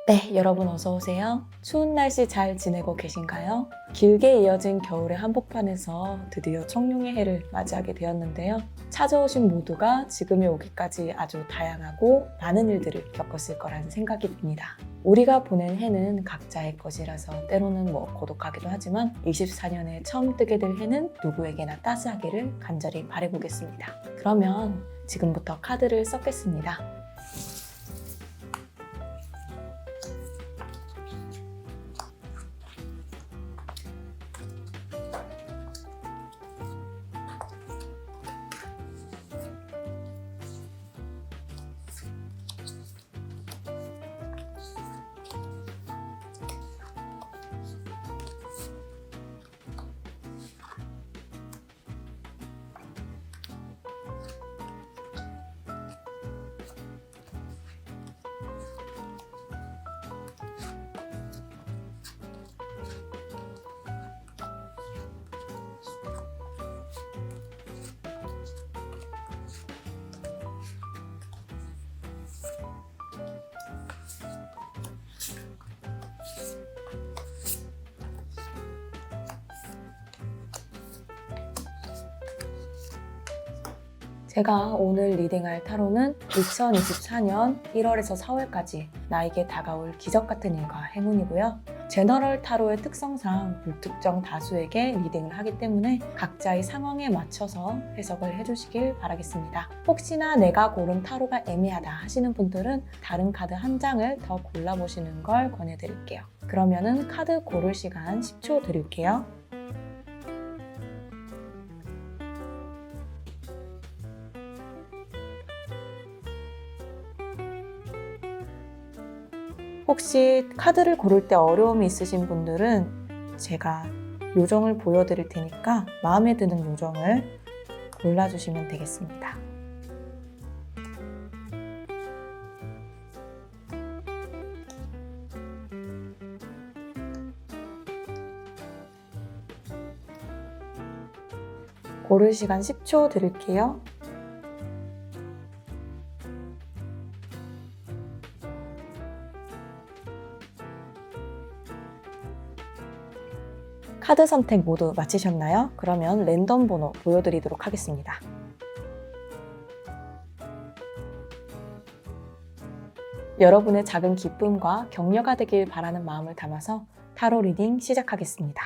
네, 여러분 어서 오세요. 추운 날씨 잘 지내고 계신가요? 길게 이어진 겨울의 한복판에서 드디어 청룡의 해를 맞이하게 되었는데요. 찾아오신 모두가 지금에 오기까지 아주 다양하고 많은 일들을 겪었을 거라는 생각이 듭니다. 우리가 보낸 해는 각자의 것이라서 때로는 고독하기도 하지만 24년에 처음 뜨게 될 해는 누구에게나 따스하기를 간절히 바라보겠습니다. 그러면 지금부터 카드를 썼겠습니다. 제가 오늘 리딩할 타로는 2024년 1월에서 4월까지 나에게 다가올 기적 같은 일과 행운이고요. 제너럴 타로의 특성상 불특정 다수에게 리딩을 하기 때문에 각자의 상황에 맞춰서 해석을 해주시길 바라겠습니다. 혹시나 내가 고른 타로가 애매하다 하시는 분들은 다른 카드 한 장을 더 골라보시는 걸 권해드릴게요. 그러면은 카드 고를 시간 10초 드릴게요. 혹시 카드를 고를 때 어려움이 있으신 분들은 제가 요정을 보여드릴 테니까 마음에 드는 요정을 골라주시면 되겠습니다. 고를 시간 10초 드릴게요. 카드 선택 모두 마치셨나요? 그러면 랜덤 번호 보여드리도록 하겠습니다. 여러분의 작은 기쁨과 격려가 되길 바라는 마음을 담아서 타로 리딩 시작하겠습니다.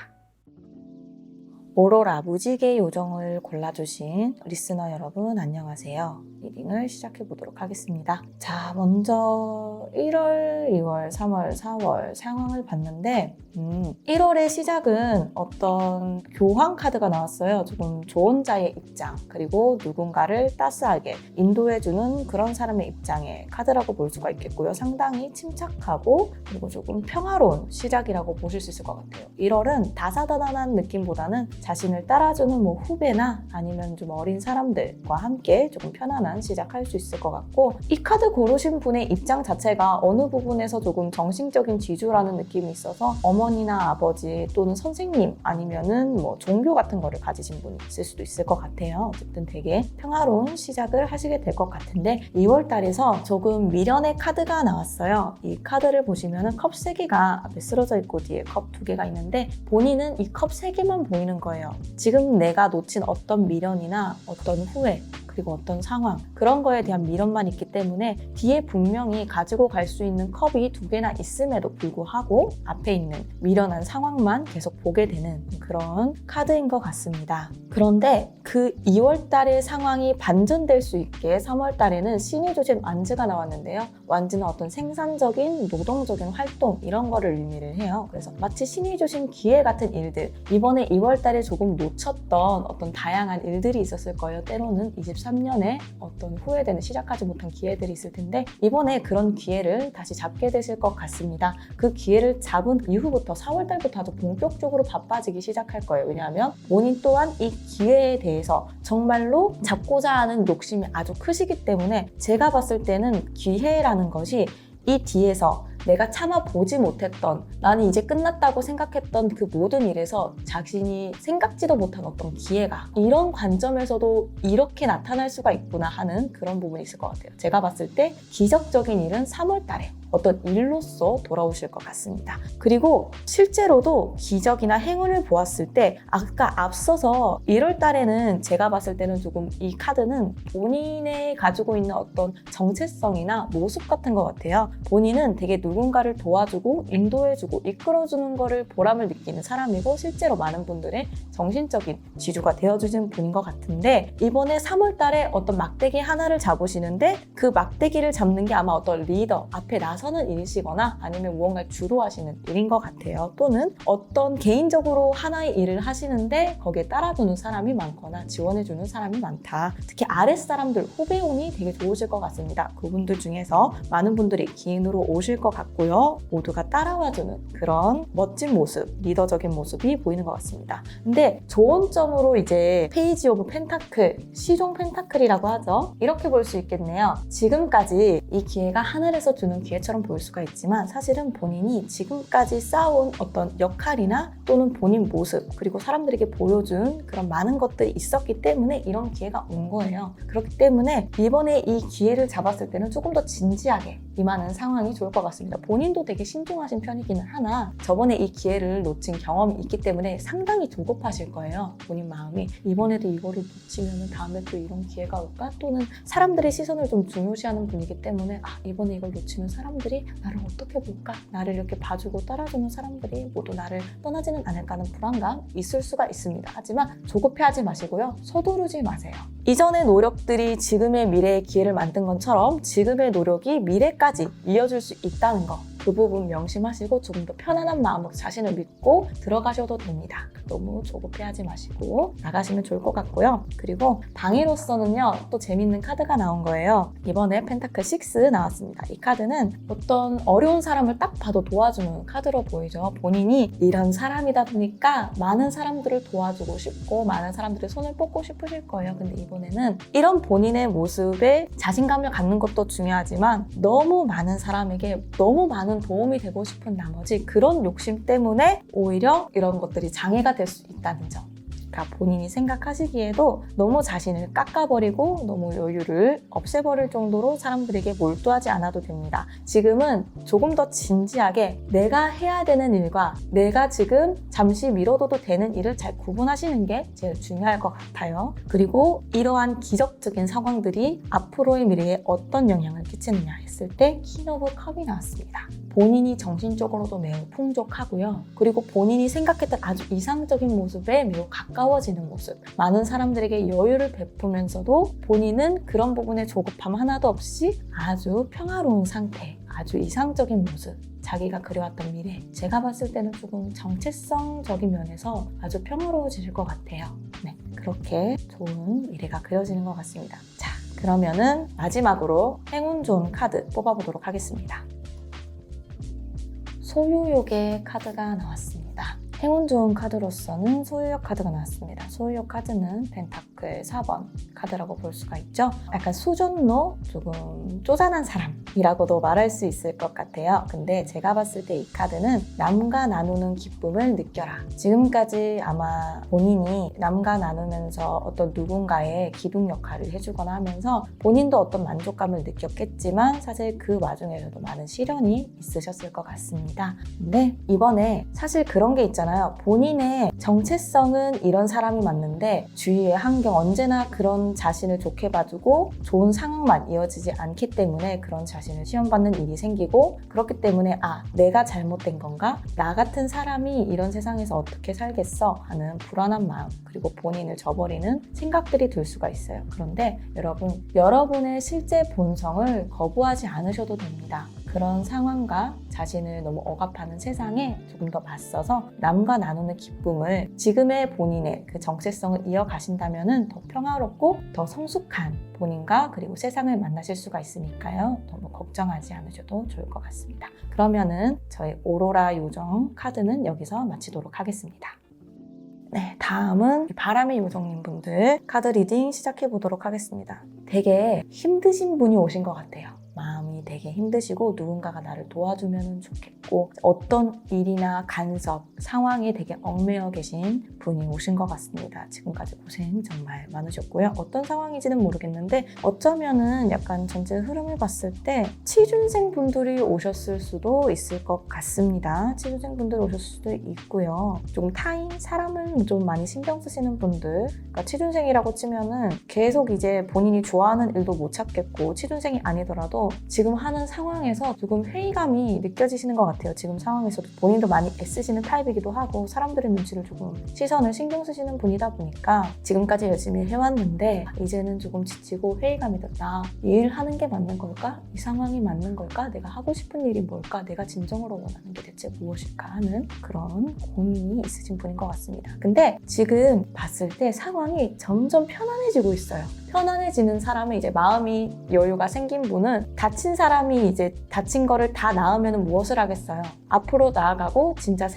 오로라 무지개 요정을 골라주신 리스너 여러분 안녕하세요. 리딩을 시작해보도록 하겠습니다. 자, 먼저 1월, 2월, 3월, 4월 상황을 봤는데 1월의 시작은 어떤 교황 카드가 나왔어요. 조금 좋은 자의 입장, 그리고 누군가를 따스하게 인도해주는 그런 사람의 입장의 카드라고 볼 수가 있겠고요. 상당히 침착하고 그리고 조금 평화로운 시작이라고 보실 수 있을 것 같아요. 1월은 다사다난한 느낌보다는 자신을 따라주는 후배나 아니면 좀 어린 사람들과 함께 조금 편안한 시작할 수 있을 것 같고, 이 카드 고르신 분의 입장 자체가 어느 부분에서 조금 정신적인 지주라는 느낌이 있어서 어머니나 아버지 또는 선생님 아니면은 종교 같은 거를 가지신 분이 있을 수도 있을 것 같아요. 어쨌든 되게 평화로운 시작을 하시게 될 것 같은데 2월 달에서 조금 미련의 카드가 나왔어요. 이 카드를 보시면은 컵 3개가 앞에 쓰러져 있고 뒤에 컵 2개가 있는데 본인은 이 컵 3개만 보이는 거예요. 지금 내가 놓친 어떤 미련이나 어떤 후회 그리고 어떤 상황 그런 거에 대한 미련만 있기 때문에 뒤에 분명히 가지고 갈 수 있는 컵이 2개나 있음에도 불구하고 앞에 있는 미련한 상황만 계속 보게 되는 그런 카드인 것 같습니다. 그런데 그 2월 달의 상황이 반전될 수 있게 3월 달에는 신이 주신 완즈가 나왔는데요. 완즈는 어떤 생산적인 노동적인 활동 이런 거를 의미를 해요. 그래서 마치 신이 주신 기회 같은 일들, 이번에 2월 달에 조금 놓쳤던 어떤 다양한 일들이 있었을 거예요. 때로는 23년에 어떤 후회되는 시작하지 못한 기회들이 있을 텐데 이번에 그런 기회를 다시 잡게 되실 것 같습니다. 그 기회를 잡은 이후부터 4월 달부터 아주 본격적으로 바빠지기 시작할 거예요. 왜냐하면 본인 또한 이 기회에 대해서 정말로 잡고자 하는 욕심이 아주 크시기 때문에 제가 봤을 때는 기회라는 것이 이 뒤에서 내가 참아보지 못했던, 나는 이제 끝났다고 생각했던 그 모든 일에서 자신이 생각지도 못한 어떤 기회가 이런 관점에서도 이렇게 나타날 수가 있구나 하는 그런 부분이 있을 것 같아요. 제가 봤을 때 기적적인 일은 3월 달에 어떤 일로서 돌아오실 것 같습니다. 그리고 실제로도 기적이나 행운을 보았을 때 아까 앞서서 1월 달에는 제가 봤을 때는 조금 이 카드는 본인의 가지고 있는 어떤 정체성이나 모습 같은 것 같아요. 본인은 되게 누군가를 도와주고 인도해주고 이끌어주는 거를 보람을 느끼는 사람이고 실제로 많은 분들의 정신적인 지주가 되어주신 분인 것 같은데 이번에 3월 달에 어떤 막대기 하나를 잡으시는데 그 막대기를 잡는 게 아마 어떤 리더, 앞에 나서는 일이시거나 아니면 무언가를 주도하시는 일인 것 같아요. 또는 어떤 개인적으로 하나의 일을 하시는데 거기에 따라주는 사람이 많거나 지원해주는 사람이 많다. 특히 아랫사람들, 후배운이 되게 좋으실 것 같습니다. 그분들 중에서 많은 분들이 기인으로 오실 것 같고요. 모두가 따라와주는 그런 멋진 모습, 리더적인 모습이 보이는 것 같습니다. 근데 좋은 점으로 이제 페이지 오브 펜타클, 시종 펜타클이라고 하죠. 이렇게 볼 수 있겠네요. 지금까지 이 기회가 하늘에서 주는 기회처럼 보일 수가 있지만 사실은 본인이 지금까지 쌓아온 어떤 역할이나 또는 본인 모습 그리고 사람들에게 보여준 그런 많은 것들이 있었기 때문에 이런 기회가 온 거예요. 그렇기 때문에 이번에 이 기회를 잡았을 때는 조금 더 진지하게 임하는 상황이 좋을 것 같습니다. 본인도 되게 신중하신 편이기는 하나 저번에 이 기회를 놓친 경험이 있기 때문에 상당히 조급하실 거예요. 본인 마음이 이번에도 이거를 놓치면 다음에 또 이런 기회가 올까? 또는 사람들의 시선을 좀 중요시하는 분이기 때문에 이번에 이걸 놓치면 사람들이 나를 어떻게 볼까? 나를 이렇게 봐주고 따라주는 사람들이 모두 나를 떠나지는 않을까 하는 불안감 있을 수가 있습니다. 하지만 조급해하지 마시고요. 서두르지 마세요. 이전의 노력들이 지금의 미래의 기회를 만든 것처럼 지금의 노력이 미래까지 이어질 수 있다는 거 그 부분 명심하시고 조금 더 편안한 마음으로 자신을 믿고 들어가셔도 됩니다. 너무 조급해하지 마시고 나가시면 좋을 것 같고요. 그리고 방위로서는요 또 재밌는 카드가 나온 거예요. 이번에 펜타클 6 나왔습니다. 이 카드는 어떤 어려운 사람을 딱 봐도 도와주는 카드로 보이죠. 본인이 이런 사람이다 보니까 많은 사람들을 도와주고 싶고 많은 사람들의 손을 뻗고 싶으실 거예요. 근데 이번에는 이런 본인의 모습에 자신감을 갖는 것도 중요하지만 너무 많은 사람에게 너무 많은 도움이 되고 싶은 나머지 그런 욕심 때문에 오히려 이런 것들이 장애가 될 수 있다는 점. 그러니까 본인이 생각하시기에도 너무 자신을 깎아버리고 너무 여유를 없애버릴 정도로 사람들에게 몰두하지 않아도 됩니다. 지금은 조금 더 진지하게 내가 해야 되는 일과 내가 지금 잠시 미뤄둬도 되는 일을 잘 구분하시는 게 제일 중요할 것 같아요. 그리고 이러한 기적적인 상황들이 앞으로의 미래에 어떤 영향을 끼치느냐 했을 때 퀸 오브 컵이 나왔습니다. 본인이 정신적으로도 매우 풍족하고요. 그리고 본인이 생각했던 아주 이상적인 모습에 매우 가까워지는 모습. 많은 사람들에게 여유를 베푸면서도 본인은 그런 부분에 조급함 하나도 없이 아주 평화로운 상태, 아주 이상적인 모습. 자기가 그려왔던 미래. 제가 봤을 때는 조금 정체성적인 면에서 아주 평화로워지실 것 같아요. 네, 그렇게 좋은 미래가 그려지는 것 같습니다. 자, 그러면은 마지막으로 행운 좋은 카드 뽑아보도록 하겠습니다. 소유욕의 카드가 나왔습니다. 행운 좋은 카드로서는 소유욕 카드가 나왔습니다. 소유욕 카드는 펜타클 4번 카드라고 볼 수가 있죠. 약간 수전노, 조금 쪼잔한 사람이라고도 말할 수 있을 것 같아요. 근데 제가 봤을 때 이 카드는 남과 나누는 기쁨을 느껴라. 지금까지 아마 본인이 남과 나누면서 어떤 누군가의 기둥 역할을 해주거나 하면서 본인도 어떤 만족감을 느꼈겠지만 사실 그 와중에서도 많은 시련이 있으셨을 것 같습니다. 근데 이번에 사실 그런 게 있잖아요. 본인의 정체성은 이런 사람이 맞는데 주위의 환경 언제나 그런 자신을 좋게 봐주고 좋은 상황만 이어지지 않기 때문에 그런 자신을 시험받는 일이 생기고 그렇기 때문에 내가 잘못된 건가? 나 같은 사람이 이런 세상에서 어떻게 살겠어? 하는 불안한 마음 그리고 본인을 저버리는 생각들이 들 수가 있어요. 그런데 여러분의 실제 본성을 거부하지 않으셔도 됩니다. 그런 상황과 자신을 너무 억압하는 세상에 조금 더 맞서서 남과 나누는 기쁨을 지금의 본인의 그 정체성을 이어가신다면 더 평화롭고 더 성숙한 본인과 그리고 세상을 만나실 수가 있으니까요. 너무 걱정하지 않으셔도 좋을 것 같습니다. 그러면은 저희 오로라 요정 카드는 여기서 마치도록 하겠습니다. 네, 다음은 바람의 요정님 분들 카드 리딩 시작해 보도록 하겠습니다. 되게 힘드신 분이 오신 것 같아요. 마음이 되게 힘드시고 누군가가 나를 도와주면 좋겠다. 있고 어떤 일이나 간섭, 상황에 되게 얽매여 계신 분이 오신 것 같습니다. 지금까지 고생 정말 많으셨고요. 어떤 상황인지는 모르겠는데 어쩌면은 약간 전체 흐름을 봤을 때 취준생 분들이 오셨을 수도 있을 것 같습니다. 취준생 분들 오셨을 수도 있고요. 조금 타인, 사람을 좀 많이 신경 쓰시는 분들, 그러니까 취준생이라고 치면은 계속 이제 본인이 좋아하는 일도 못 찾겠고 취준생이 아니더라도 지금 하는 상황에서 조금 회의감이 느껴지시는 것 같아요. 지금 상황에서도 본인도 많이 애쓰시는 타입이기도 하고 사람들의 눈치를 조금 시선을 신경 쓰시는 분이다 보니까 지금까지 열심히 해왔는데 이제는 조금 지치고 회의감이 든다. 이 일 하는 게 맞는 걸까? 이 상황이 맞는 걸까? 내가 하고 싶은 일이 뭘까? 내가 진정으로 원하는 게 대체 무엇일까 하는 그런 고민이 있으신 분인 것 같습니다. 근데 지금 봤을 때 상황이 점점 편안해지고 있어요. 편안해지는 사람은 이제 마음이 여유가 생긴 분은 다친 사람이 이제 다친 거를 다 나으면 무엇을 하겠어요? 앞으로 나아가고 진짜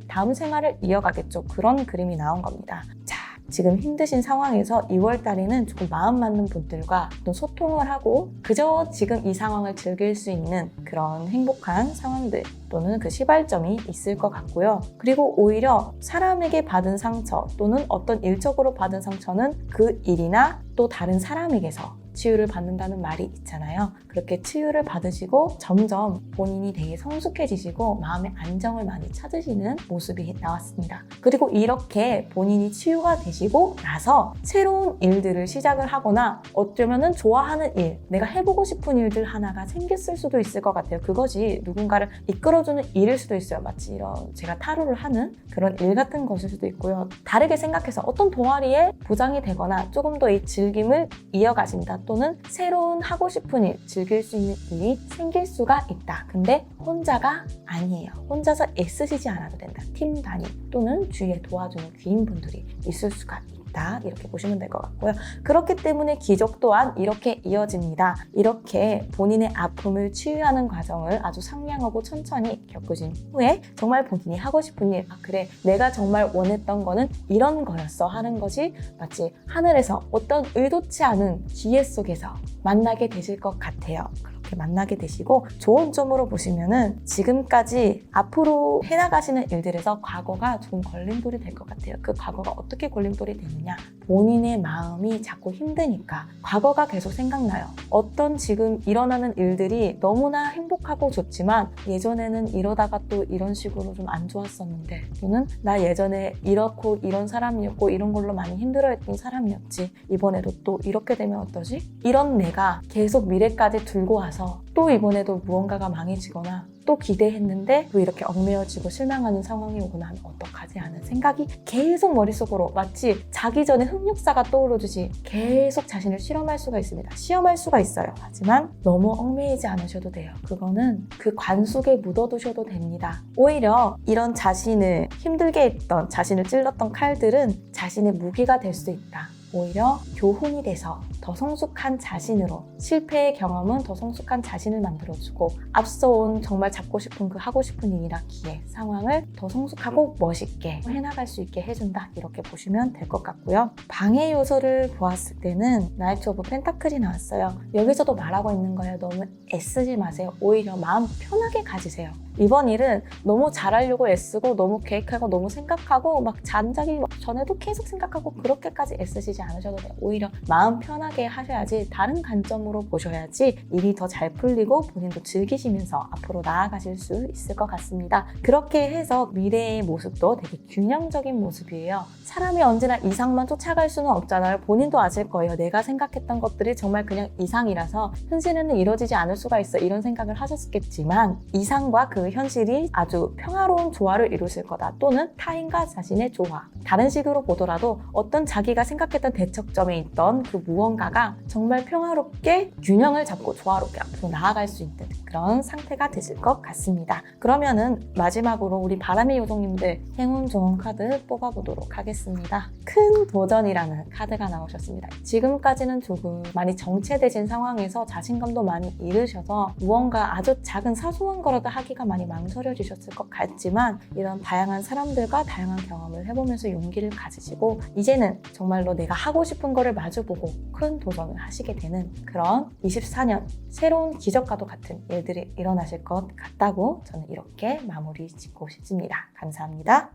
다음 생활을 이어가겠죠. 그런 그림이 나온 겁니다. 자, 지금 힘드신 상황에서 2월 달에는 조금 마음 맞는 분들과 또 소통을 하고 그저 지금 이 상황을 즐길 수 있는 그런 행복한 상황들 또는 그 시발점이 있을 것 같고요. 그리고 오히려 사람에게 받은 상처 또는 어떤 일적으로 받은 상처는 그 일이나 또 다른 사람에게서 치유를 받는다는 말이 있잖아요. 그렇게 치유를 받으시고 점점 본인이 되게 성숙해지시고 마음의 안정을 많이 찾으시는 모습이 나왔습니다. 그리고 이렇게 본인이 치유가 되시고 나서 새로운 일들을 시작을 하거나 어쩌면은 좋아하는 일, 내가 해보고 싶은 일들 하나가 생겼을 수도 있을 것 같아요. 그것이 누군가를 이끌어주는 일일 수도 있어요. 마치 이런 제가 타로를 하는 그런 일 같은 것일 수도 있고요. 다르게 생각해서 어떤 동아리에 부장이 되거나 조금 더 이 즐김을 이어가신다. 또는 새로운 하고 싶은 일, 즐길 수 있는 일이 생길 수가 있다. 근데 혼자가 아니에요. 혼자서 애쓰시지 않아도 된다. 팀 단위 또는 주위에 도와주는 귀인분들이 있을 수가 있다. 이렇게 보시면 될 것 같고요. 그렇기 때문에 기적 또한 이렇게 이어집니다. 이렇게 본인의 아픔을 치유하는 과정을 아주 상냥하고 천천히 겪으신 후에 정말 본인이 하고 싶은 일, 그래 내가 정말 원했던 거는 이런 거였어 하는 것이 마치 하늘에서 어떤 의도치 않은 기회 속에서 만나게 되실 것 같아요. 그렇게 만나게 되시고 좋은 점으로 보시면은 지금까지 앞으로 해나가시는 일들에서 과거가 좀 걸림돌이 될 것 같아요. 그 과거가 어떻게 걸림돌이 되느냐? 본인의 마음이 자꾸 힘드니까 과거가 계속 생각나요. 어떤 지금 일어나는 일들이 너무나 행복하고 좋지만 예전에는 이러다가 또 이런 식으로 좀 안 좋았었는데 또는 나 예전에 이렇고 이런 사람이었고 이런 걸로 많이 힘들어했던 사람이었지 이번에도 또 이렇게 되면 어떠지? 이런 내가 계속 미래까지 들고 와서 또 이번에도 무언가가 망해지거나 또 기대했는데 또 이렇게 얽매여지고 실망하는 상황이 오거나 하면 어떡하지 하는 생각이 계속 머릿속으로 마치 자기 전에 흑역사가 떠오르듯이 계속 자신을 실험할 수가 있습니다. 시험할 수가 있어요. 하지만 너무 얽매이지 않으셔도 돼요. 그거는 그 관 속에 묻어두셔도 됩니다. 오히려 이런 자신을 힘들게 했던 자신을 찔렀던 칼들은 자신의 무기가 될 수 있다. 오히려 교훈이 돼서 더 성숙한 자신으로 실패의 경험은 더 성숙한 자신을 만들어주고 앞서 온 정말 잡고 싶은 그 하고 싶은 일이나 기회, 상황을 더 성숙하고 멋있게 해나갈 수 있게 해준다 이렇게 보시면 될 것 같고요. 방해 요소를 보았을 때는 나이트 오브 펜타클이 나왔어요. 여기서도 말하고 있는 거예요. 너무 애쓰지 마세요. 오히려 마음 편하게 가지세요. 이번 일은 너무 잘하려고 애쓰고 너무 계획하고 너무 생각하고 막 잠자기 전에도 계속 생각하고 그렇게까지 애쓰시지 않으셔도 돼요. 오히려 마음 편하게 하셔야지 다른 관점으로 보셔야지 일이 더 잘 풀리고 본인도 즐기시면서 앞으로 나아가실 수 있을 것 같습니다. 그렇게 해서 미래의 모습도 되게 균형적인 모습이에요. 사람이 언제나 이상만 쫓아갈 수는 없잖아요. 본인도 아실 거예요. 내가 생각했던 것들이 정말 그냥 이상이라서 현실에는 이루어지지 않을 수가 있어 이런 생각을 하셨겠지만 이상과 그 현실이 아주 평화로운 조화를 이루실 거다. 또는 타인과 자신의 조화. 다른 식으로 보더라도 어떤 자기가 생각했던 대척점에 있던 그 무언가가 정말 평화롭게 균형을 잡고 조화롭게 앞으로 나아갈 수 있는 그런 상태가 되실 것 같습니다. 그러면은 마지막으로 우리 바람의 요정님들 행운 좋은 카드 뽑아보도록 하겠습니다. 큰 도전이라는 카드가 나오셨습니다. 지금까지는 조금 많이 정체되신 상황에서 자신감도 많이 잃으셔서 무언가 아주 작은 사소한 거라도 하기가 많이 망설여지셨을 것 같지만 이런 다양한 사람들과 다양한 경험을 해보면서 용기를 가지시고 이제는 정말로 내가 하고 싶은 거를 마주보고 큰 도전을 하시게 되는 그런 24년 새로운 기적과도 같은 일들이 일어나실 것 같다고 저는 이렇게 마무리 짓고 싶습니다. 감사합니다.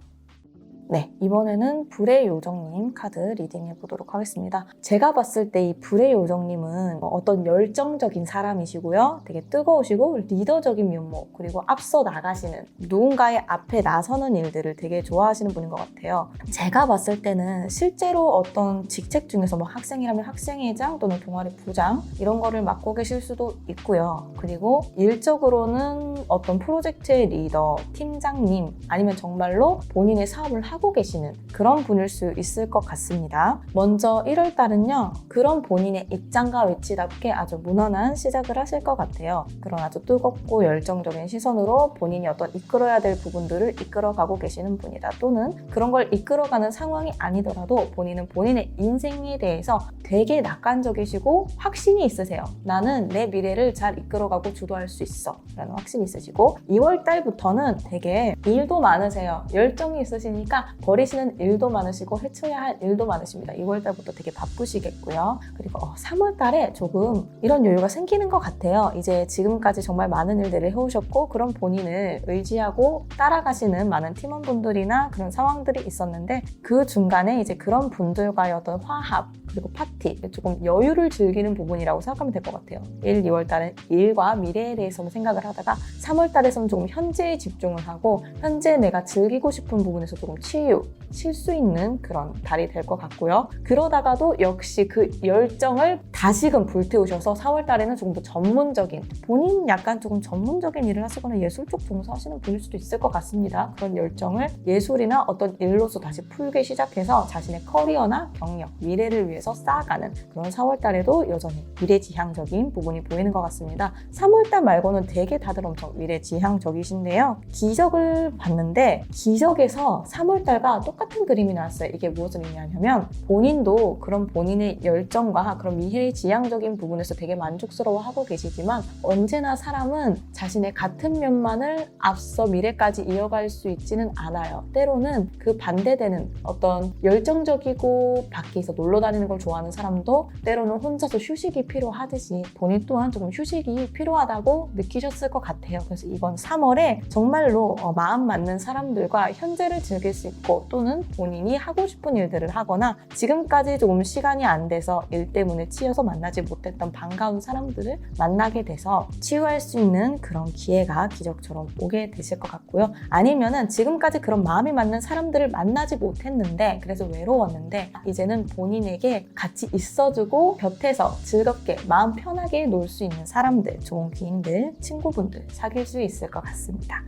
네, 이번에는 불의 요정님 카드 리딩해 보도록 하겠습니다. 제가 봤을 때 이 불의 요정님은 어떤 열정적인 사람이시고요. 되게 뜨거우시고 리더적인 면모, 그리고 앞서 나가시는, 누군가의 앞에 나서는 일들을 되게 좋아하시는 분인 것 같아요. 제가 봤을 때는 실제로 어떤 직책 중에서 뭐 학생이라면 학생회장 또는 동아리 부장 이런 거를 맡고 계실 수도 있고요. 그리고 일적으로는 어떤 프로젝트의 리더, 팀장님, 아니면 정말로 본인의 사업을 하고 계시는 그런 분일 수 있을 것 같습니다. 먼저 1월 달은요, 그런 본인의 입장과 위치답게 아주 무난한 시작을 하실 것 같아요. 그런 아주 뜨겁고 열정적인 시선으로 본인이 어떤 이끌어야 될 부분들을 이끌어가고 계시는 분이다. 또는 그런 걸 이끌어가는 상황이 아니더라도 본인은 본인의 인생에 대해서 되게 낙관적이시고 확신이 있으세요. 나는 내 미래를 잘 이끌어가고 주도할 수 있어 라는 확신이 있으시고, 2월 달부터는 되게 일도 많으세요. 열정이 있으시니까 버리시는 일도 많으시고 해쳐야 할 일도 많으십니다. 2월 달부터 되게 바쁘시겠고요. 그리고 3월 달에 조금 이런 여유가 생기는 것 같아요. 이제 지금까지 정말 많은 일들을 해오셨고, 그런 본인을 의지하고 따라가시는 많은 팀원분들이나 그런 상황들이 있었는데, 그 중간에 이제 그런 분들과의 어떤 화합 그리고 파티, 조금 여유를 즐기는 부분이라고 생각하면 될 것 같아요. 1, 2월 달은 일과 미래에 대해서만 생각을 하다가 3월 달에서는 조금 현재에 집중을 하고, 현재 내가 즐기고 싶은 부분에서 조금 쉴 수 있는 그런 달이 될 것 같고요. 그러다가도 역시 그 열정을 다시금 불태우셔서 4월 달에는 조금 더 전문적인, 본인 약간 조금 전문적인 일을 하시거나 예술 쪽 종사하시는 분일 수도 있을 것 같습니다. 그런 열정을 예술이나 어떤 일로서 다시 풀기 시작해서 자신의 커리어나 경력, 미래를 위해서 쌓아가는 그런 4월 달에도 여전히 미래지향적인 부분이 보이는 것 같습니다. 3월 달 말고는 되게 다들 엄청 미래지향적이신데요. 기적을 봤는데, 기적에서 3월 달과 똑같은 그림이 나왔어요. 이게 무엇을 의미하냐면, 본인도 그런 본인의 열정과 그런 미래지향적인 부분에서 되게 만족스러워하고 계시지만, 언제나 사람은 자신의 같은 면만을 앞서 미래까지 이어갈 수 있지는 않아요. 때로는 그 반대되는 어떤 열정적이고 밖에서 놀러 다니는 걸 좋아하는 사람도 때로는 혼자서 휴식이 필요하듯이 본인 또한 조금 휴식이 필요하다고 느끼셨을 것 같아요. 그래서 이번 3월에 정말로 마음 맞는 사람들과 현재를 즐길 수 있고, 또는 본인이 하고 싶은 일들을 하거나 지금까지 조금 시간이 안 돼서 일 때문에 치여서 만나지 못했던 반가운 사람들을 만나게 돼서 치유할 수 있는 그런 기회가 기적처럼 오게 되실 것 같고요. 아니면은 지금까지 그런 마음이 맞는 사람들을 만나지 못했는데, 그래서 외로웠는데, 이제는 본인에게 같이 있어주고 곁에서 즐겁게 마음 편하게 놀 수 있는 사람들, 좋은 기인들, 친구분들 사귈 수 있을 것 같습니다.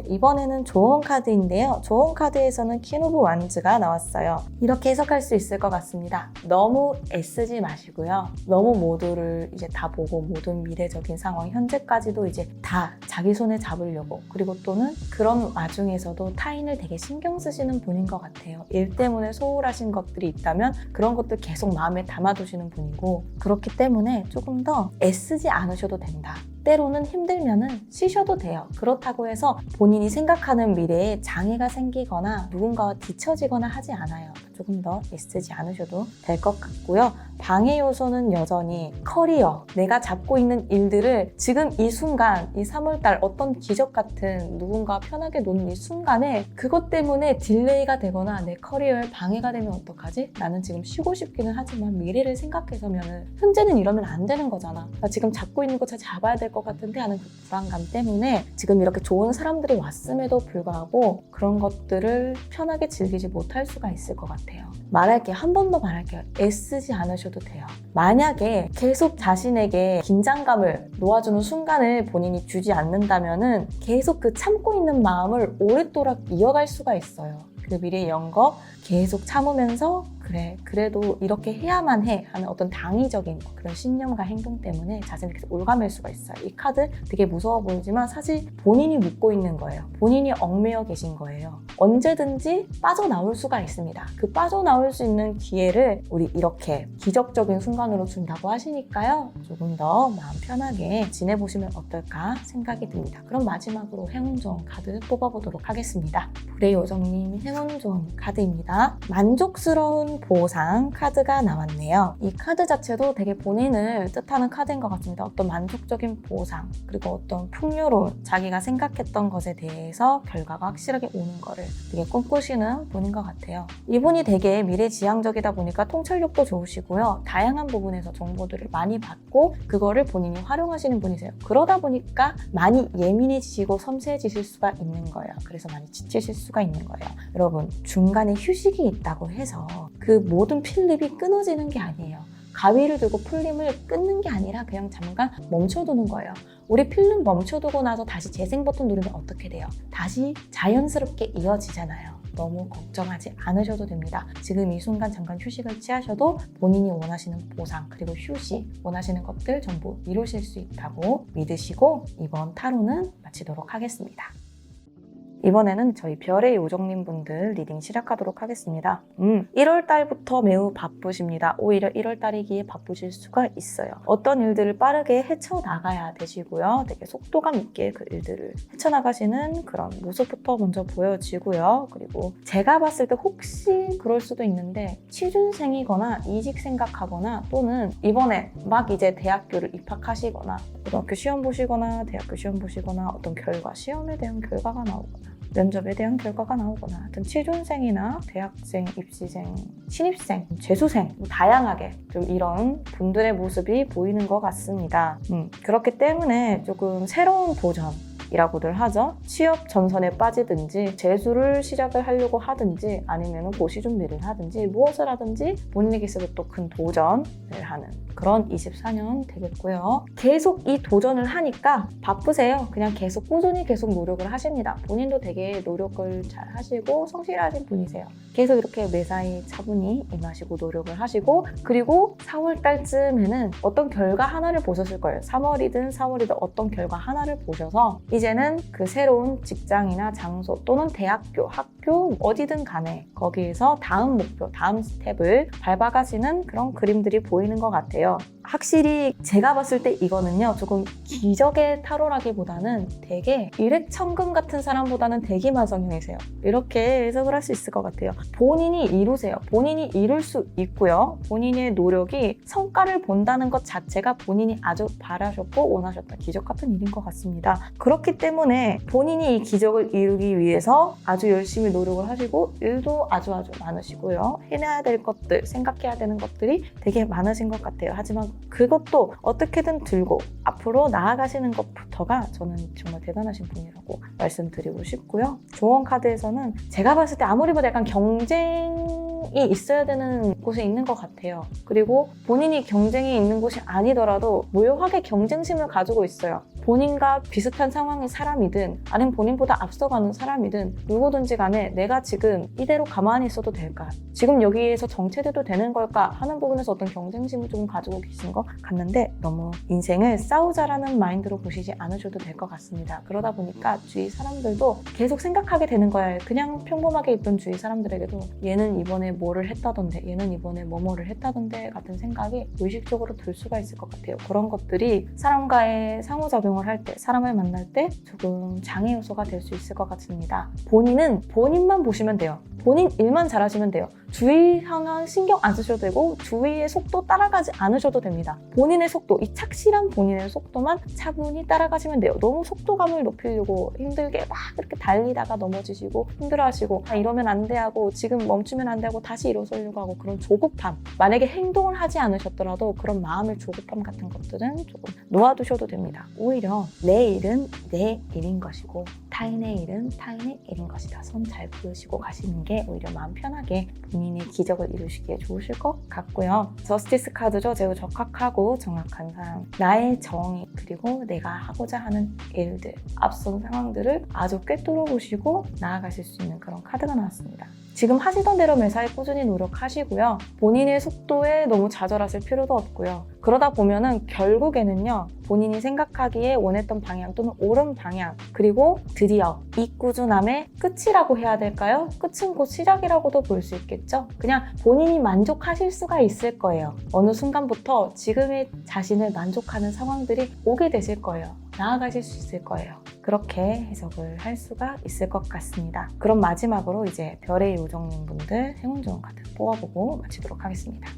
이번에는 조언 카드인데요. 조언 카드에서는 퀸 오브 완즈가 나왔어요. 이렇게 해석할 수 있을 것 같습니다. 너무 애쓰지 마시고요. 너무 모두를 이제 다 보고 모든 미래적인 상황, 현재까지도 이제 다 자기 손에 잡으려고, 그리고 또는 그런 와중에서도 타인을 되게 신경 쓰시는 분인 것 같아요. 일 때문에 소홀하신 것들이 있다면 그런 것들 계속 마음에 담아두시는 분이고, 그렇기 때문에 조금 더 애쓰지 않으셔도 된다. 때로는 힘들면은 쉬셔도 돼요. 그렇다고 해서 본인이 생각하는 미래에 장애가 생기거나 누군가와 뒤처지거나 하지 않아요. 조금 더 애쓰지 않으셔도 될 것 같고요. 방해 요소는 여전히 커리어, 내가 잡고 있는 일들을 지금 이 순간, 이 3월달 어떤 기적 같은 누군가 편하게 노는 이 순간에 그것 때문에 딜레이가 되거나 내 커리어에 방해가 되면 어떡하지? 나는 지금 쉬고 싶기는 하지만 미래를 생각해서면은 현재는 이러면 안 되는 거잖아. 나 지금 잡고 있는 거 잘 잡아야 될 것 같은데 하는 그 불안감 때문에 지금 이렇게 좋은 사람들이 왔음에도 불구하고 그런 것들을 편하게 즐기지 못할 수가 있을 것 같아요. 말할게요. 한 번 더 말할게요. 애쓰지 않으셔도 돼요. 만약에 계속 자신에게 긴장감을 놓아주는 순간을 본인이 주지 않는다면은 계속 그 참고 있는 마음을 오랫도록 이어갈 수가 있어요. 그 미래의 연거 계속 참으면서 그래도 이렇게 해야만 해 하는 어떤 당위적인 그런 신념과 행동 때문에 자신을 계속 올가맬 수가 있어요. 이 카드 되게 무서워 보이지만 사실 본인이 묶고 있는 거예요. 본인이 얽매여 계신 거예요. 언제든지 빠져나올 수가 있습니다. 그 빠져나올 수 있는 기회를 우리 이렇게 기적적인 순간으로 준다고 하시니까요. 조금 더 마음 편하게 지내보시면 어떨까 생각이 듭니다. 그럼 마지막으로 행운 좋은 카드 뽑아보도록 하겠습니다. 불의 요정님 행운 좋은 카드입니다. 만족스러운 꾸준한 보상 카드가 나왔네요. 이 카드 자체도 되게 본인을 뜻하는 카드인 것 같습니다. 어떤 만족적인 보상, 그리고 어떤 풍요로운 자기가 생각했던 것에 대해서 결과가 확실하게 오는 거를 되게 꿈꾸시는 분인 것 같아요. 이분이 되게 미래지향적이다 보니까 통찰력도 좋으시고요. 다양한 부분에서 정보들을 많이 받고 그거를 본인이 활용하시는 분이세요. 그러다 보니까 많이 예민해지시고 섬세해지실 수가 있는 거예요. 그래서 많이 지치실 수가 있는 거예요. 여러분, 중간에 휴식이 있다고 해서 그 모든 필름이 끊어지는 게 아니에요. 가위를 들고 필름을 끊는 게 아니라 그냥 잠깐 멈춰두는 거예요. 우리 필름 멈춰두고 나서 다시 재생 버튼 누르면 어떻게 돼요? 다시 자연스럽게 이어지잖아요. 너무 걱정하지 않으셔도 됩니다. 지금 이 순간 잠깐 휴식을 취하셔도 본인이 원하시는 보상 그리고 휴식, 원하시는 것들 전부 이루실 수 있다고 믿으시고 이번 타로는 마치도록 하겠습니다. 이번에는 저희 별의 요정님 분들 리딩 시작하도록 하겠습니다. 1월 달부터 매우 바쁘십니다. 오히려 1월 달이기에 바쁘실 수가 있어요. 어떤 일들을 빠르게 헤쳐나가야 되시고요. 되게 속도감 있게 그 일들을 헤쳐나가시는 그런 모습부터 먼저 보여지고요. 그리고 제가 봤을 때 혹시 그럴 수도 있는데 취준생이거나 이직 생각하거나 또는 이번에 막 이제 대학교를 입학하시거나 고등학교 시험 보시거나 대학교 시험 보시거나 어떤 결과, 시험에 대한 결과가 나오거나 면접에 대한 결과가 나오거나 하여튼 취준생이나 대학생, 입시생, 신입생, 재수생 다양하게 좀 이런 분들의 모습이 보이는 것 같습니다. 그렇기 때문에 조금 새로운 도전 이라고들 하죠. 취업 전선에 빠지든지 재수를 시작을 하려고 하든지 아니면 고시 준비를 하든지 무엇을 하든지 본인에게서도 또 큰 도전을 하는 그런 24년 되겠고요. 계속 이 도전을 하니까 바쁘세요. 그냥 계속 꾸준히 계속 노력을 하십니다. 본인도 되게 노력을 잘 하시고 성실하신 분이세요. 계속 이렇게 매사에 차분히 임하시고 노력을 하시고 그리고 4월 달쯤에는 어떤 결과 하나를 보셨을 거예요. 3월이든 4월이든 어떤 결과 하나를 보셔서 이제는 그 새로운 직장이나 장소 또는 대학교, 학교 어디든 간에 거기에서 다음 목표, 다음 스텝을 밟아가시는 그런 그림들이 보이는 것 같아요. 확실히 제가 봤을 때 이거는요 조금 기적의 타로라기보다는 되게 일액천금 같은 사람보다는 대기만 성형이세요. 이렇게 해석을 할 수 있을 것 같아요. 본인이 이루세요. 본인이 이룰 수 있고요. 본인의 노력이 성과를 본다는 것 자체가 본인이 아주 바라셨고 원하셨던 기적 같은 일인 것 같습니다. 그렇기 때문에 본인이 이 기적을 이루기 위해서 아주 열심히 노력을 하시고 일도 아주 많으시고요. 해내야 될 것들, 생각해야 되는 것들이 되게 많으신 것 같아요. 하지만 그것도 어떻게든 들고 앞으로 나아가시는 것부터가 저는 정말 대단하신 분이라고 말씀드리고 싶고요. 조언 카드에서는 제가 봤을 때 아무리 봐도 약간 경쟁이 있어야 되는 곳에 있는 것 같아요. 그리고 본인이 경쟁이 있는 곳이 아니더라도 묘하게 경쟁심을 가지고 있어요. 본인과 비슷한 상황의 사람이든 아니면 본인보다 앞서가는 사람이든 누구든지 간에 내가 지금 이대로 가만히 있어도 될까? 지금 여기에서 정체돼도 되는 걸까? 하는 부분에서 어떤 경쟁심을 조금 가지고 계신 것 같는데 너무 인생을 싸우자라는 마인드로 보시지 않으셔도 될 것 같습니다. 그러다 보니까 주위 사람들도 계속 생각하게 되는 거예요. 그냥 평범하게 있던 주위 사람들에게도 얘는 이번에 뭐를 했다던데 얘는 이번에 뭐뭐를 했다던데 같은 생각이 무의식적으로 들 수가 있을 것 같아요. 그런 것들이 사람과의 상호작용을 할 때, 사람을 만날 때 조금 장애 요소가 될 수 있을 것 같습니다. 본인은 본인만 보시면 돼요. 본인 일만 잘하시면 돼요. 주위 상황 신경 안 쓰셔도 되고 주위의 속도 따라가지 않으셔도 됩니다. 본인의 속도, 이 착실한 본인의 속도만 차분히 따라가시면 돼요. 너무 속도감을 높이려고 힘들게 막 이렇게 달리다가 넘어지시고 힘들어하시고 이러면 안 돼 하고 지금 멈추면 안 돼 하고 다시 일어서려고 하고 그런 조급함, 만약에 행동을 하지 않으셨더라도 그런 마음의 조급함 같은 것들은 조금 놓아두셔도 됩니다. 오히려 내 일은 내 일인 것이고 타인의 일은 타인의 일인 것이다. 손 잘 그으시고 가시는 게 오히려 마음 편하게 본인의 기적을 이루시기에 좋으실 것 같고요. 저스티스 카드죠. 매우 적합하고 정확한 사람. 나의 정의 그리고 내가 하고자 하는 일들, 앞선 상황들을 아주 꿰뚫어 보시고 나아가실 수 있는 그런 카드가 나왔습니다. 지금 하시던 대로 매사에 꾸준히 노력하시고요. 본인의 속도에 너무 좌절하실 필요도 없고요. 그러다 보면은 결국에는요. 본인이 생각하기에 원했던 방향 또는 옳은 방향 그리고 드디어 이 꾸준함의 끝이라고 해야 될까요? 끝은 곧 시작이라고도 볼 수 있겠죠? 그냥 본인이 만족하실 수가 있을 거예요. 어느 순간부터 지금의 자신을 만족하는 상황들이 오게 되실 거예요. 나아가실 수 있을 거예요. 그렇게 해석을 할 수가 있을 것 같습니다. 그럼 마지막으로 이제 별의 요정님 분들 행운 좋은 카드 뽑아보고 마치도록 하겠습니다.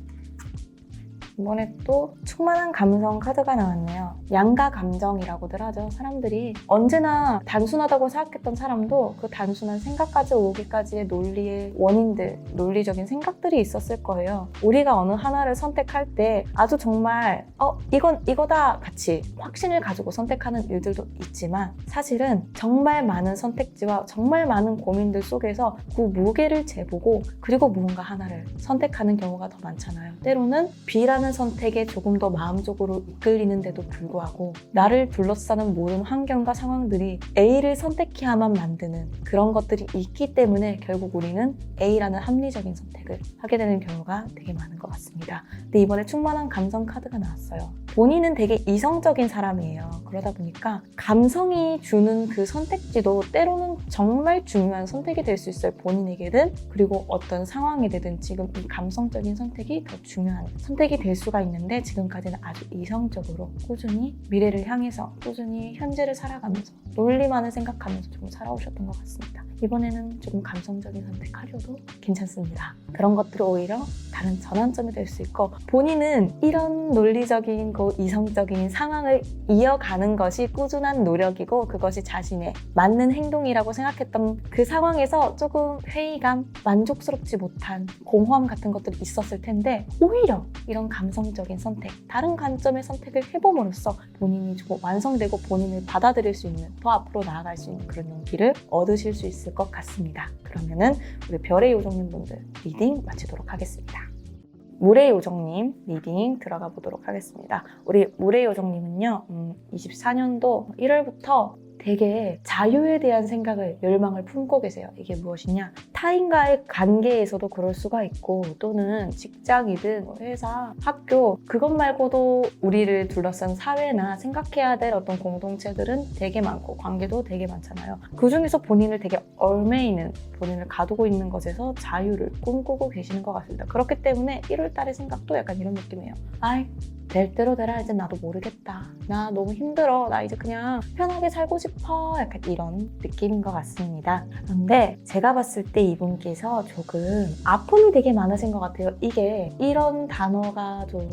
이번에 또 충만한 감성 카드가 나왔네요. 양가 감정이라고들 하죠. 사람들이 언제나 단순하다고 생각했던 사람도 그 단순한 생각까지 오기까지의 논리의 원인들, 논리적인 생각들이 있었을 거예요. 우리가 어느 하나를 선택할 때 아주 정말 이건 이거다 같이 확신을 가지고 선택하는 일들도 있지만 사실은 정말 많은 선택지와 정말 많은 고민들 속에서 그 무게를 재보고 그리고 무언가 하나를 선택하는 경우가 더 많잖아요. 때로는 B라는 선택에 조금 더 마음적으로 이끌리는데도 불구하고 나를 둘러싸는 모든 환경과 상황들이 A를 선택해야만 만드는 그런 것들이 있기 때문에 결국 우리는 A라는 합리적인 선택을 하게 되는 경우가 되게 많은 것 같습니다. 근데 이번에 충만한 감성 카드가 나왔어요. 본인은 되게 이성적인 사람이에요. 그러다 보니까 감성이 주는 그 선택지도 때로는 정말 중요한 선택이 될 수 있어요. 본인에게든 그리고 어떤 상황이 되든 지금 이 감성적인 선택이 더 중요한 선택이 될 수가 있는데 지금까지는 아주 이성적으로 꾸준히 미래를 향해서 꾸준히 현재를 살아가면서 논리만을 생각하면서 좀 살아오셨던 것 같습니다. 이번에는 조금 감성적인 선택하셔도 괜찮습니다. 그런 것들이 오히려 다른 전환점이 될 수 있고 본인은 이런 논리적인 이성적인 상황을 이어가는 것이 꾸준한 노력이고 그것이 자신의 맞는 행동이라고 생각했던 그 상황에서 조금 회의감, 만족스럽지 못한 공허함 같은 것들이 있었을 텐데 오히려 이런 감성적인 선택, 다른 관점의 선택을 해봄으로써 본인이 조금 완성되고 본인을 받아들일 수 있는 더 앞으로 나아갈 수 있는 그런 용기를 얻으실 수 있을 것 같습니다. 그러면은 우리 별의 요정님 분들 리딩 마치도록 하겠습니다. 물의 요정님 리딩 들어가 보도록 하겠습니다. 우리 물의 요정님은요 24년도 1월부터 되게 자유에 대한 생각을, 열망을 품고 계세요. 이게 무엇이냐? 타인과의 관계에서도 그럴 수가 있고 또는 직장이든 회사, 학교 그것 말고도 우리를 둘러싼 사회나 생각해야 될 어떤 공동체들은 되게 많고 관계도 되게 많잖아요. 그중에서 본인을 되게 얽매이는, 본인을 가두고 있는 것에서 자유를 꿈꾸고 계시는 것 같습니다. 그렇기 때문에 1월 달의 생각도 약간 이런 느낌이에요. 될 대로 되라. 이제 나도 모르겠다. 나 너무 힘들어. 나 이제 그냥 편하게 살고 싶어. 약간 이런 느낌인 것 같습니다. 그런데 제가 봤을 때 이분께서 조금 아픔이 되게 많으신 것 같아요. 이게 이런 단어가 좀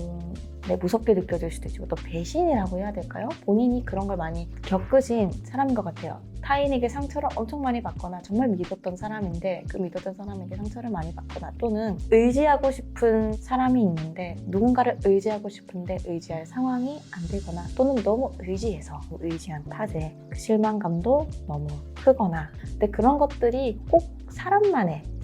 무섭게 느껴질 수도 있고 또 배신이라고 해야 될까요? 본인이 그런 걸 많이 겪으신 사람인 것 같아요. 타인에게 상처를 엄청 많이 받거나 정말 믿었던 사람인데 그 믿었던 사람에게 상처를 많이 받거나 또는 의지하고 싶은 사람이 있는데 누군가를 의지하고 싶은데 의지할 상황이 안 되거나 또는 너무 의지해서 의지한 탓에 그 실망감도 너무 크거나 근데 그런 것들이 꼭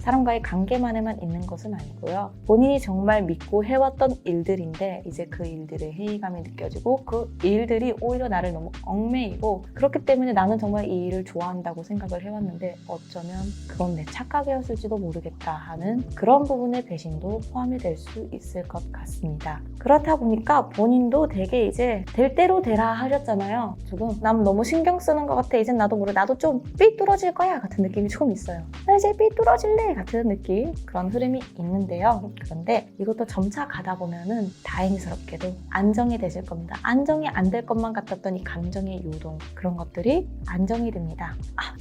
사람과의 관계만에만 있는 것은 아니고요. 본인이 정말 믿고 해왔던 일들인데 이제 그 일들의 회의감이 느껴지고 그 일들이 오히려 나를 너무 얽매이고 그렇기 때문에 나는 정말 이 일을 좋아한다고 생각을 해왔는데 어쩌면 그건 내 착각이었을지도 모르겠다 하는 그런 부분의 배신도 포함이 될 수 있을 것 같습니다. 그렇다 보니까 본인도 되게 이제 될 대로 되라 하셨잖아요. 조금 난 너무 신경 쓰는 것 같아. 이젠 나도 모르 나도 좀 삐뚤어질 거야 같은 느낌이 조금 있어요. 나 이제 삐뚤어질래 같은 느낌 그런 흐름이 있는데요. 그런데 이것도 점차 가다 보면은 다행스럽게도 안정이 되실 겁니다. 안정이 안 될 것만 같았던 이 감정의 요동 그런 것들이 안정이 됩니다.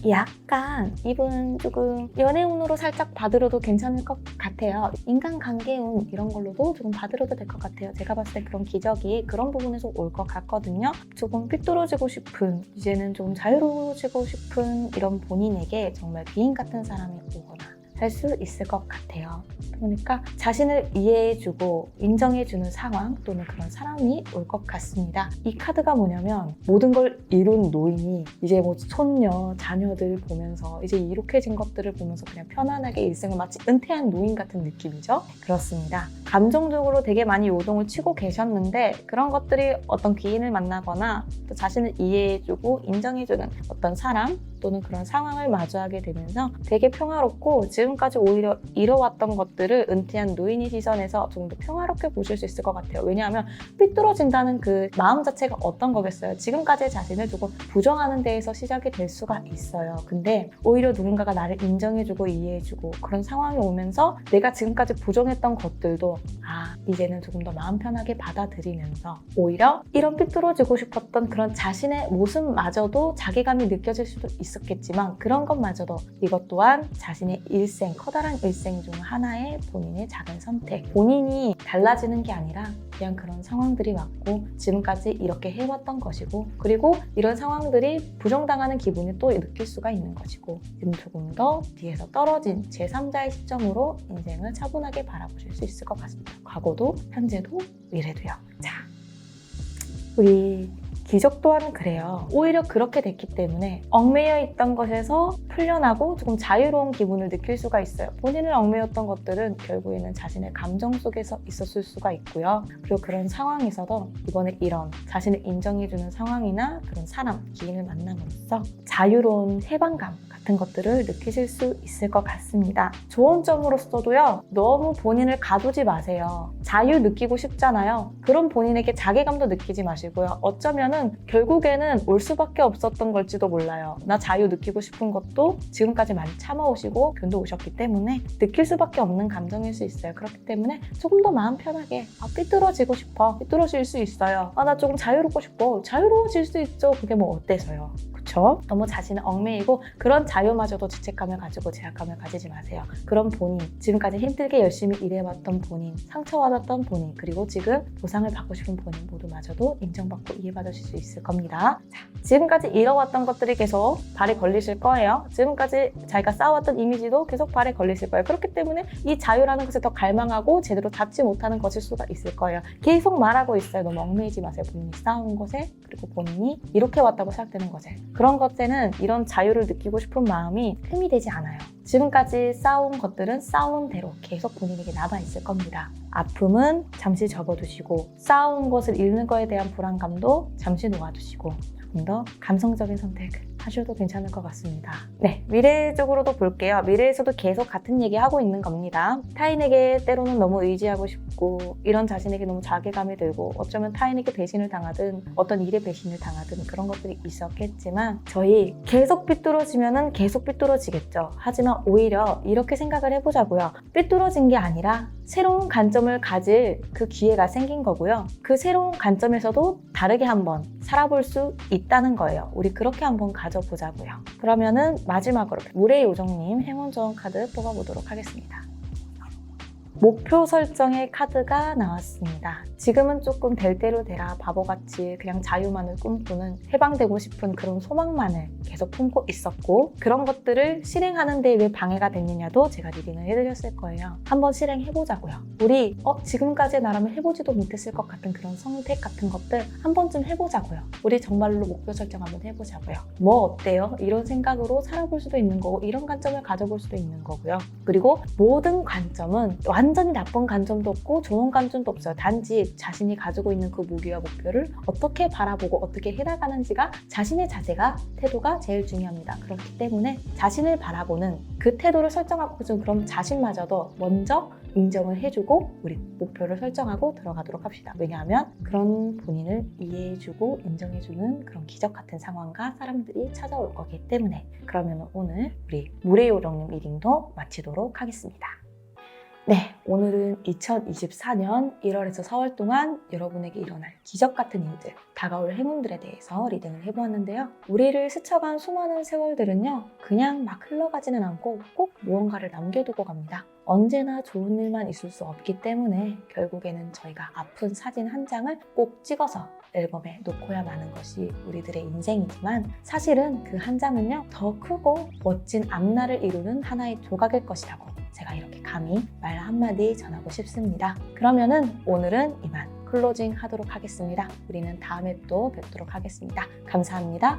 약간 이분 조금 연애운으로 살짝 받으러도 괜찮을 것 같아요. 인간관계운 이런 걸로도 조금 받으러도 될 것 같아요. 제가 봤을 때 그런 기적이 그런 부분에서 올 것 같거든요. 조금 삐뚤어지고 싶은 이제는 좀 자유로워지고 싶은 이런 본인에게 정말 비인 같은 사람이 오거나 할 수 있을 것 같아요. 그러니까 자신을 이해해주고 인정해주는 상황 또는 그런 사람이 올 것 같습니다. 이 카드가 뭐냐면 모든 걸 이룬 노인이 이제 뭐 손녀, 자녀들 보면서 이제 이룩해진 것들을 보면서 그냥 편안하게 일생을 마치 은퇴한 노인 같은 느낌이죠. 그렇습니다. 감정적으로 되게 많이 요동을 치고 계셨는데 그런 것들이 어떤 귀인을 만나거나 또 자신을 이해해주고 인정해주는 어떤 사람 또는 그런 상황을 마주하게 되면서 되게 평화롭고 지금까지 오히려 잃어왔던 것들을 은퇴한 노인의 시선에서 좀 더 평화롭게 보실 수 있을 것 같아요. 왜냐하면 삐뚤어진다는 그 마음 자체가 어떤 거겠어요. 지금까지의 자신을 조금 부정하는 데에서 시작이 될 수가 있어요. 근데 오히려 누군가가 나를 인정해주고 이해해주고 그런 상황이 오면서 내가 지금까지 부정했던 것들도 이제는 조금 더 마음 편하게 받아들이면서 오히려 이런 삐뚤어지고 싶었던 그런 자신의 모습마저도 자괴감이 느껴질 수도 있었겠지만 그런 것마저도 이것 또한 자신의 일생, 커다란 일생 중 하나의 본인의 작은 선택, 본인이 달라지는 게 아니라 그냥 그런 상황들이 왔고 지금까지 이렇게 해왔던 것이고 그리고 이런 상황들이 부정당하는 기분을 또 느낄 수가 있는 것이고 지금 조금 더 뒤에서 떨어진 제3자의 시점으로 인생을 차분하게 바라보실 수 있을 것 같습니다. 과거도 현재도 미래도요. 자, 우리 기적 또한 그래요. 오히려 그렇게 됐기 때문에 얽매여 있던 것에서 풀려나고 조금 자유로운 기분을 느낄 수가 있어요. 본인을 얽매였던 것들은 결국에는 자신의 감정 속에서 있었을 수가 있고요. 그리고 그런 상황에서도 이번에 이런 자신을 인정해주는 상황이나 그런 사람, 기인을 만남으로써 자유로운 해방감 같은 것들을 느끼실 수 있을 것 같습니다. 좋은 점으로서도요, 너무 본인을 가두지 마세요. 자유 느끼고 싶잖아요. 그런 본인에게 자괴감도 느끼지 마시고요. 어쩌면은 결국에는 올 수밖에 없었던 걸지도 몰라요. 나 자유 느끼고 싶은 것도 지금까지 많이 참아오시고 견뎌오셨기 때문에 느낄 수밖에 없는 감정일 수 있어요. 그렇기 때문에 조금 더 마음 편하게 삐뚤어지고 싶어. 삐뚤어질 수 있어요. 나 조금 자유롭고 싶어. 자유로워질 수 있죠. 그게 뭐 어때서요? 그쵸? 너무 자신을 얽매이고 그런 자유마저도 죄책감을 가지고 제약감을 가지지 마세요. 그런 본인, 지금까지 힘들게 열심히 일해왔던 본인, 상처받았던 본인, 그리고 지금 보상을 받고 싶은 본인 모두마저도 인정받고 이해받으실 수 있을 겁니다. 자, 지금까지 잃어왔던 것들이 계속 발에 걸리실 거예요. 지금까지 자기가 쌓아왔던 이미지도 계속 발에 걸리실 거예요. 그렇기 때문에 이 자유라는 것에 더 갈망하고 제대로 닿지 못하는 것일 수가 있을 거예요. 계속 말하고 있어요. 너무 얽매이지 마세요. 본인이 쌓아온 것에 그리고 본인이 이렇게 왔다고 생각되는 것에 그런 것에는 이런 자유를 느끼고 싶은 마음이 흠이 되지 않아요. 지금까지 쌓아온 것들은 쌓아온 대로 계속 본인에게 남아있을 겁니다. 아픔은 잠시 접어두시고 쌓아온 것을 잃는 것에 대한 불안감도 잠시 놓아두시고 조금 더 감성적인 선택 하셔도 괜찮을 것 같습니다. 네, 미래적으로도 볼게요. 미래에서도 계속 같은 얘기 하고 있는 겁니다. 타인에게 때로는 너무 의지하고 싶고 이런 자신에게 너무 자괴감이 들고 어쩌면 타인에게 배신을 당하든 어떤 일에 배신을 당하든 그런 것들이 있었겠지만 저희 계속 삐뚤어지면은 계속 삐뚤어지겠죠. 하지만 오히려 이렇게 생각을 해보자고요. 삐뚤어진 게 아니라 새로운 관점을 가질 그 기회가 생긴 거고요. 그 새로운 관점에서도 다르게 한번 살아볼 수 있다는 거예요. 우리 그렇게 한번 가져보자고요. 그러면은 마지막으로 물의 요정님 행운조언 카드 뽑아보도록 하겠습니다. 목표 설정의 카드가 나왔습니다. 지금은 조금 될 대로 되라 바보같이 그냥 자유만을 꿈꾸는 해방되고 싶은 그런 소망만을 계속 품고 있었고 그런 것들을 실행하는 데 왜 방해가 됐느냐도 제가 리딩을 해드렸을 거예요. 한번 실행해보자고요. 우리 지금까지 나라면 해보지도 못했을 것 같은 그런 선택 같은 것들 한 번쯤 해보자고요. 우리 정말로 목표 설정 한번 해보자고요. 뭐 어때요? 이런 생각으로 살아볼 수도 있는 거고 이런 관점을 가져볼 수도 있는 거고요. 그리고 모든 관점은 완전히 나쁜 관점도 없고 좋은 관점도 없어요. 단지 자신이 가지고 있는 그 무기와 목표를 어떻게 바라보고 어떻게 해나가는지가 자신의 자세가 태도가 제일 중요합니다. 그렇기 때문에 자신을 바라보는 그 태도를 설정하고 좀 그럼 자신마저도 먼저 인정을 해주고 우리 목표를 설정하고 들어가도록 합시다. 왜냐하면 그런 본인을 이해해주고 인정해주는 그런 기적 같은 상황과 사람들이 찾아올 거기 때문에 그러면 오늘 우리 물의 요정님 리딩도 마치도록 하겠습니다. 네, 오늘은 2024년 1월에서 4월 동안 여러분에게 일어날 기적 같은 일들, 다가올 행운들에 대해서 리딩을 해보았는데요. 우리를 스쳐간 수많은 세월들은요, 그냥 막 흘러가지는 않고 꼭 무언가를 남겨두고 갑니다. 언제나 좋은 일만 있을 수 없기 때문에 결국에는 저희가 아픈 사진 한 장을 꼭 찍어서 앨범에 놓고야 마는 것이 우리들의 인생이지만 사실은 그 한 장은요, 더 크고 멋진 앞날을 이루는 하나의 조각일 것이라고 제가 이렇게 감히 말 한마디 전하고 싶습니다. 그러면은 오늘은 이만 클로징 하도록 하겠습니다. 우리는 다음에 또 뵙도록 하겠습니다. 감사합니다.